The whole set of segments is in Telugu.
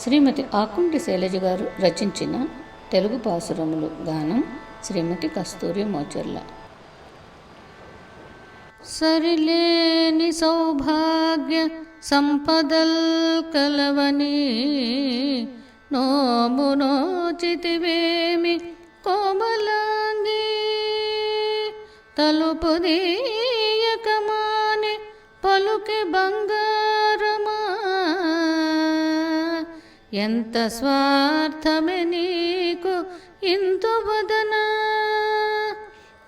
శ్రీమతి ఆకుంటి శైలజ గారు రచించిన తెలుగు పాసురములు గానం శ్రీమతి కస్తూరి మోచర్ల. సరిలేని సౌభాగ్య సంపదల్ కలవని నోము నోచితివేమి కోమలాంగి తలుపు దీయకమాని పలుకే బంగారమా ఎంత స్వార్థమే నీకు ఇంతు వదన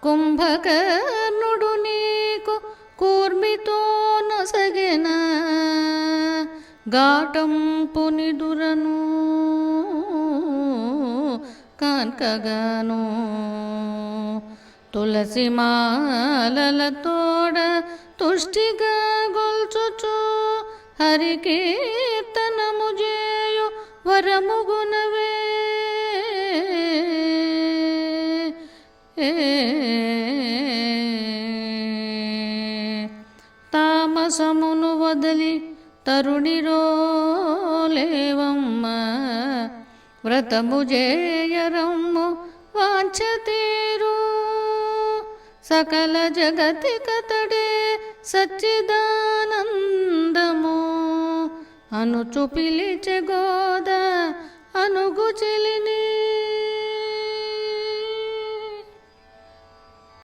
కుంభకర్ణుడు నీకు కూర్మితో నొసగెన ఘాటంపు నిదురను కాన్కగాను తులసి మాలలతోడ తుష్టిగా గొల్చుచు హరికీర్తనము చేయు వరముగునవే తామసమును వదలి తరుణిరోలేవమ్మ వ్రతము జేయరమ్ము వాంఛతీరు సకల జగతి కతడే సచ్చిదానందము అనుచు పిలిచె గోద అనుగు చెలిని.